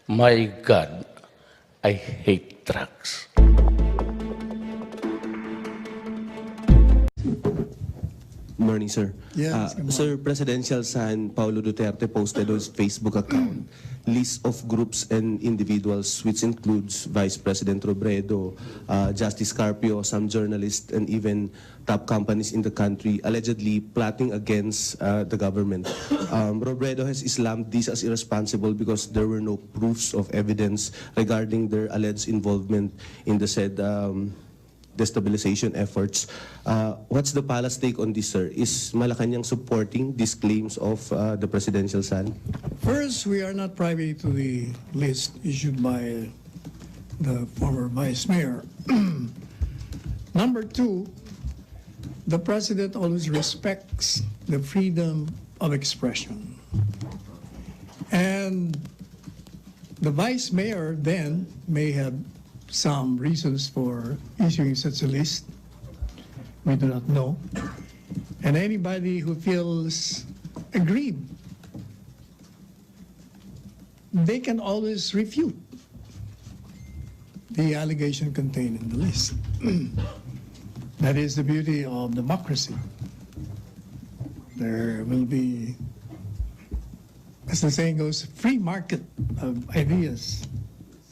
My God, I hate drugs. Morning, sir. Yes, good morning. Sir, Presidential son Paolo Duterte posted on his Facebook account list of groups and individuals, which includes Vice President Lobredo, Justice Carpio, some journalists, and even top companies in the country, allegedly plotting against the government. Lobredo has slammed this as irresponsible because there were no proofs of evidence regarding their alleged involvement in the said destabilization efforts. What's the palace take on this, sir? Is Malacanang supporting these claims of the presidential son? First, we are not privy to the list issued by the former vice mayor. Number two, the president always respects the freedom of expression. And the vice mayor then may have some reasons for issuing such a list. We do not know. And anybody who feels aggrieved, they can always refute the allegation contained in the list. That is the beauty of democracy. There will be, as the saying goes, free market of ideas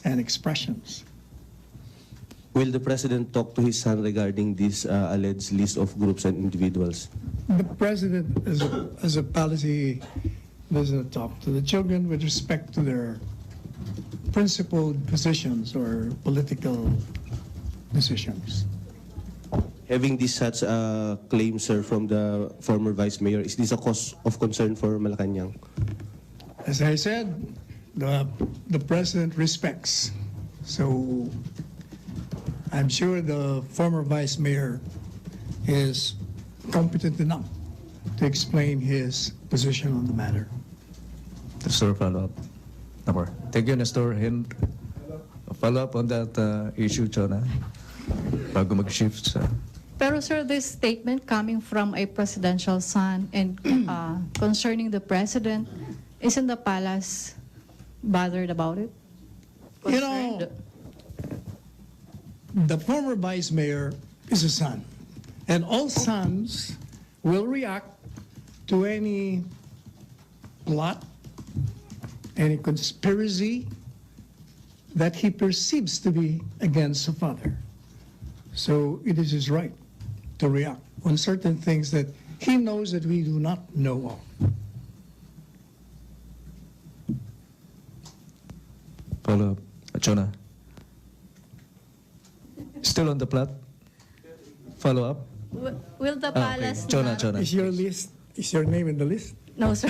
and expressions. Will the president talk to his son regarding this alleged list of groups and individuals? The president, as a policy, doesn't talk to the children with respect to their principled positions or political decisions. Having this such claim, sir, from the former vice mayor, is this a cause of concern for Malacanang? As I said, the president respects. So I'm sure the former vice mayor is competent enough to explain his position on the matter. Nestor, follow-up. Number. Thank you, Nestor. And a follow-up on that issue, Chona, bago mag-shift sa... Pero sir, this statement coming from a presidential son and concerning the president, isn't the palace bothered about it? You know, the former vice mayor is a son, and all sons will react to any plot, any conspiracy that he perceives to be against a father. So it is his right to react on certain things that he knows that we do not know of. Follow-up. Chona. Still on the plot? Follow-up? Will the Okay. palace Chona, not... Chona. Is your name in the list? No, sir.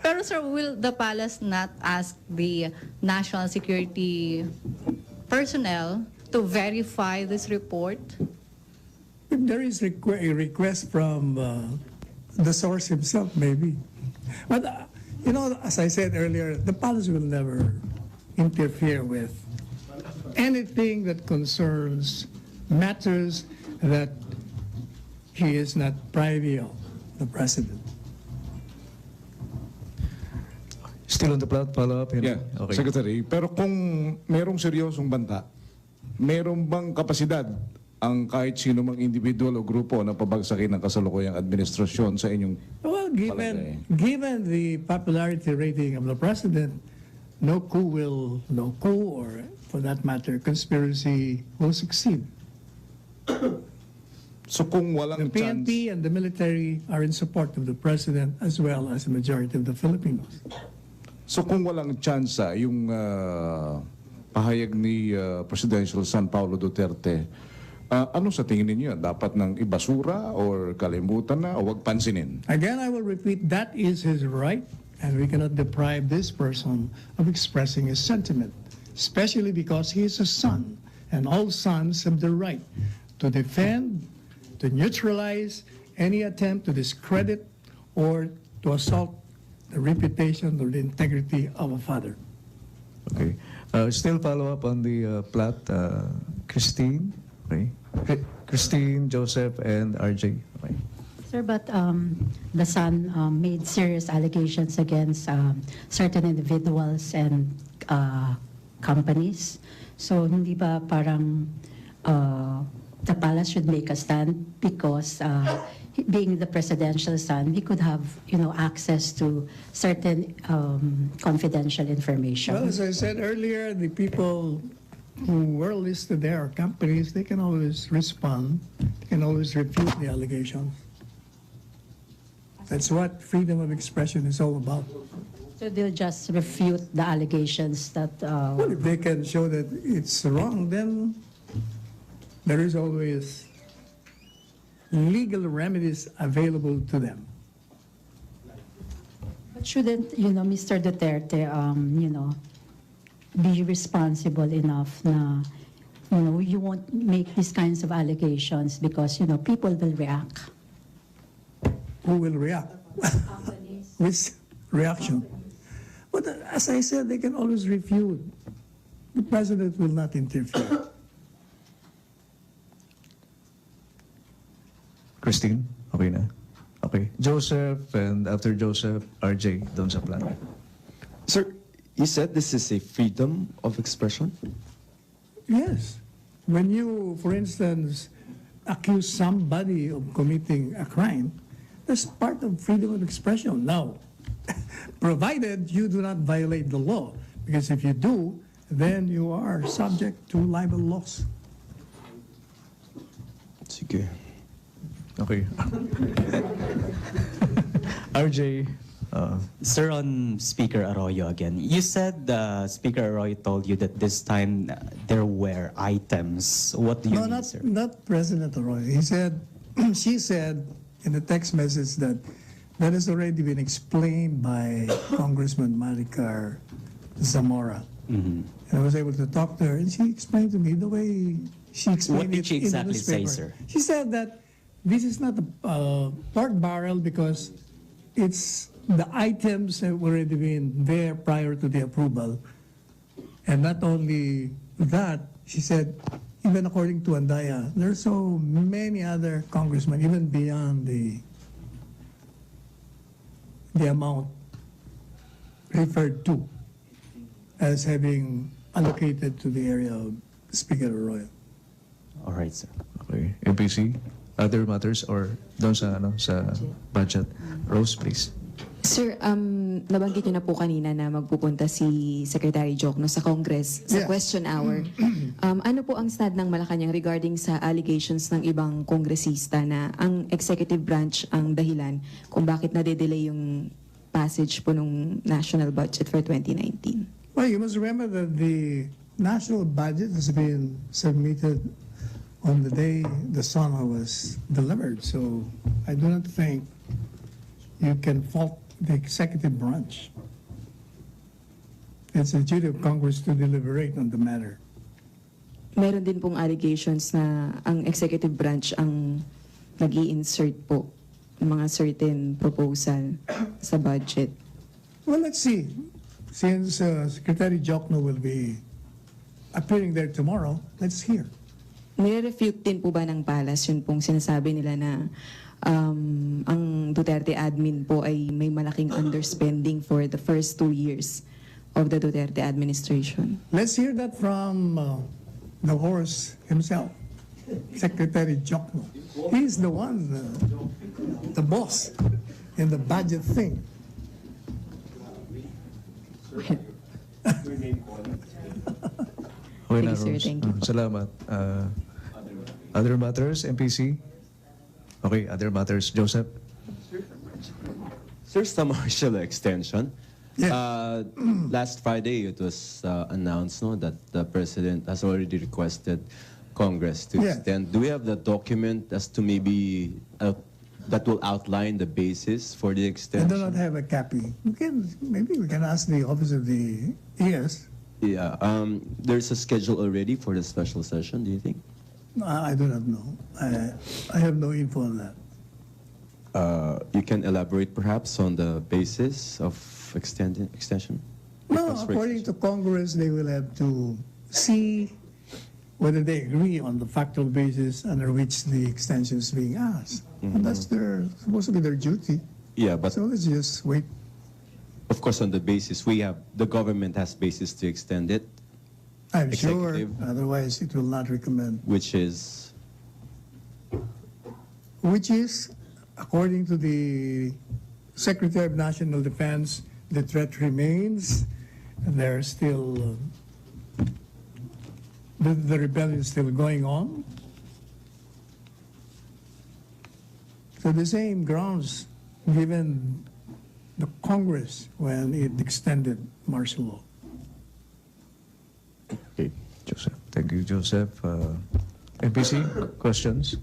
Pero sir, will the palace not ask the national security personnel to verify this report? If there is a request from the source himself, maybe. But, you know, as I said earlier, the palace will never interfere with anything that concerns matters that he is not privy of, the president. Still on the plot? Follow-up? Yeah, Okay. Secretary. Pero kung merong seryosong banta, merong bang kapasidad ang kahit sino mang individual o grupo na pabagsakin ng kasalukuyang administrasyon sa inyong Well, given the popularity rating of the president, no coup, or for that matter, conspiracy will succeed. So kung The walang chance, PNP and the military are in support of the president as well as the majority of the Filipinos. so kung walang chance yung pahayag ni Presidential son Paolo Duterte, ano sa tingin ninyo? Dapat nang ibasura or kalimutan na o wag pansinin? Again, I will repeat, that is his right, and we cannot deprive this person of expressing his sentiment, especially because he is a son, and all sons have the right to defend, to neutralize any attempt to discredit or to assault the reputation or the integrity of a father. Okay. Still follow-up on the plot. Christine? Okay. Christine, Joseph, and RJ. Okay. Sir, but the Sun made serious allegations against certain individuals and companies. So hindi ba parang the palace should make a stand because being the presidential son, he could have, access to certain confidential information. Well, as I said earlier, the people who were listed there are companies. They can always respond. They can always refute the allegations. That's what freedom of expression is all about. So they'll just refute the allegations that. Well, if they can show that it's wrong, then there is always legal remedies available to them. But shouldn't, Mr. Duterte, be responsible enough na, you won't make these kinds of allegations because, people will react. Who will react? With reaction. But as I said, they can always refute. The president will not interfere. Christine, okay na? Okay. Joseph, and after Joseph, RJ, doon sa plan. Sir, you said this is a freedom of expression? Yes. When you, for instance, accuse somebody of committing a crime, that's part of freedom of expression. Now, provided you do not violate the law, because if you do, then you are subject to libel laws. Sige. Okay. RJ, Sir, on Speaker Arroyo again, you said Speaker Arroyo told you that this time there were items. What do you mean, sir? Not President Arroyo. He said, she said in the text message that has already been explained by Congressman Maricar Zamora. Mm-hmm. And I was able to talk to her, and she explained to me the way she explained What did it she in the exactly say, newspaper. sir? She said that this is not a pork barrel because it's the items have already been there prior to the approval. And not only that, she said, even according to Andaya, there are so many other congressmen, even beyond the amount referred to as having allocated to the area of Speaker Arroyo. All right, sir. okay. MPC, other matters or doon sa, sa budget? Rose, please. Sir, nabanggit niyo na po kanina na magpupunta si Secretary Jokno sa Congress sa Yes. question hour. Ano po ang stand ng Malacanang regarding sa allegations ng ibang kongresista na ang executive branch ang dahilan kung bakit nade-delay yung passage po ng national budget for 2019? Well, you must remember that the national budget has been submitted on the day the SONA was delivered. So I do not think you can fault the executive branch. It's the duty of Congress to deliberate on the matter. Meron din pong allegations na ang executive branch ang nag-i-insert po ng mga certain proposal sa budget. Well, let's see. Since Secretary Jokno will be appearing there tomorrow, let's hear. Nire-refute din po ba ng Palace yun pong sinasabi nila na ang Duterte admin po ay may malaking underspending for the first 2 years of the Duterte administration? Let's hear that from the horse himself, Secretary Jokno. He's the one, the boss in the budget thing. Okay na, Thank you, sir. Rose. Thank you. Salamat. Other matters, MPC? Okay, other matters. Joseph? Sir, sa martial extension, Yes. last Friday it was announced that the President has already requested Congress to Yes. extend. Do we have the document as to maybe that will outline the basis for the I extension? do not have a copy. Maybe we can ask the office of the ES. Yeah, there's a schedule already for the special session, do you think? I do not know. I have no info on that. You can elaborate perhaps on the basis of extension? No, Request for according to extension. Congress, they will have to see whether they agree on the factual basis under which the extension is being asked. And that's supposed to be their duty. Yeah, but So let's just wait. of course, on the basis the government has basis to extend it, I'm sure, Executive. otherwise it will not recommend. which is Which is, according to the Secretary of National Defense, the threat remains. There's still, the rebellion is still going on. So the same grounds given the Congress when it extended martial law. Okay, Joseph. Thank you, Joseph. NPC, questions?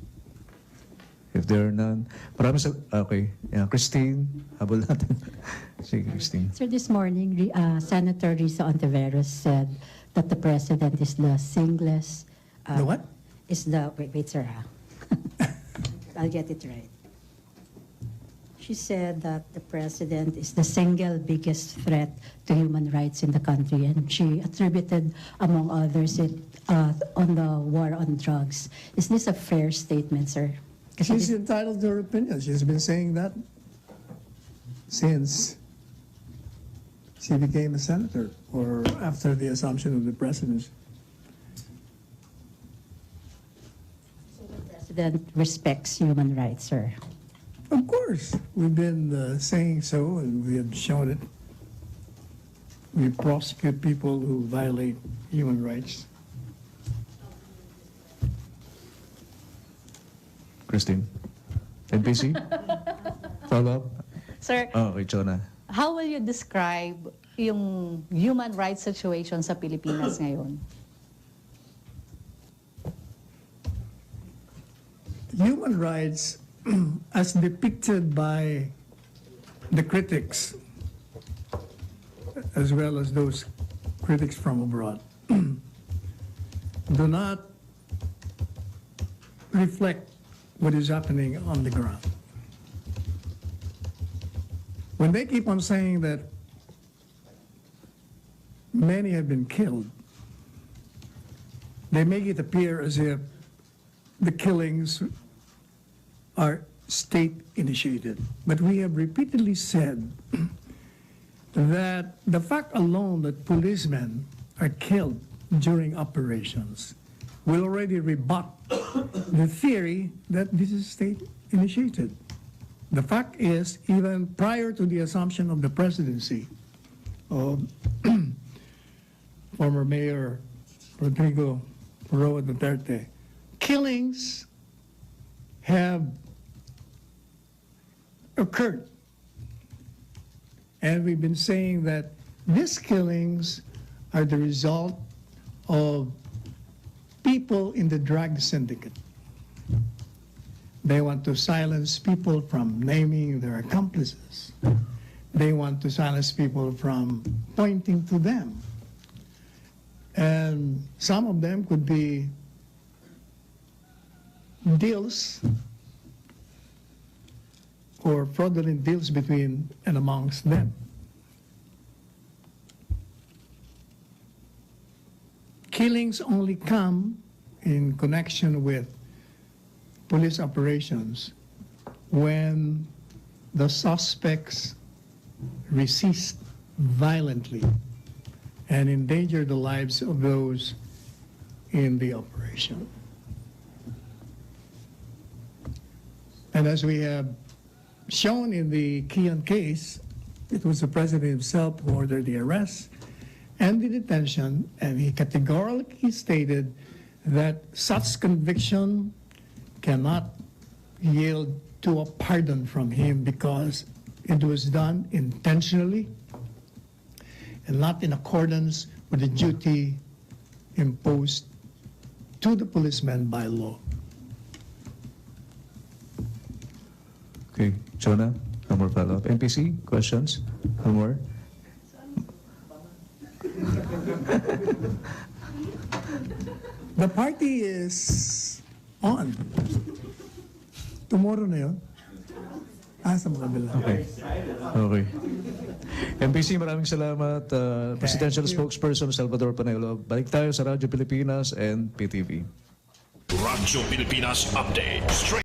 If there are none. Okay. Yeah, Christine, habol natin. Sige, Christine. Sir, this morning, Senator Risa Ontiveros said that the president is the singlest... The what? Wait, sir. I'll get it right. She said that the president is the single biggest threat to human rights in the country, and she attributed, among others, it on the war on drugs. Is this a fair statement, sir? She's entitled to her opinion. She's been saying that since she became a senator or after the assumption of the presidency. So the president respects human rights, sir. Of course, we've been saying so, and we have shown it. We prosecute people who violate human rights. Christine. NPC? Follow up? Sir, Okay, Jonah. how will you describe yung human rights situation sa Pilipinas ngayon? Human rights, as depicted by the critics, as well as those critics from abroad, do not reflect what is happening on the ground. When they keep on saying that many have been killed, they make it appear as if the killings are state-initiated. But we have repeatedly said that the fact alone that policemen are killed during operations will already rebut the theory that this is state-initiated. The fact is, even prior to the assumption of the presidency of former Mayor Rodrigo Roa Duterte, killings have occurred. And we've been saying that these killings are the result of people in the drug syndicate. They want to silence people from naming their accomplices. They want to silence people from pointing to them. And some of them could be deals or fraudulent deals between and amongst them. Killings only come in connection with police operations when the suspects resist violently and endanger the lives of those in the operation. And as we have shown in the Keon case, it was the president himself who ordered the arrest and the detention, and he categorically stated that such conviction cannot yield to a pardon from him because it was done intentionally and not in accordance with the duty imposed to the policeman by law. Okay, Jonah, no more follow-up. NPC, questions? No more? The party is on. Tomorrow na yun. Sa kabila. Okay. Okay. MPC, maraming salamat. Presidential Spokesperson Salvador Panelo. Balik tayo sa Radyo Pilipinas and PTV. Radyo Pilipinas Update.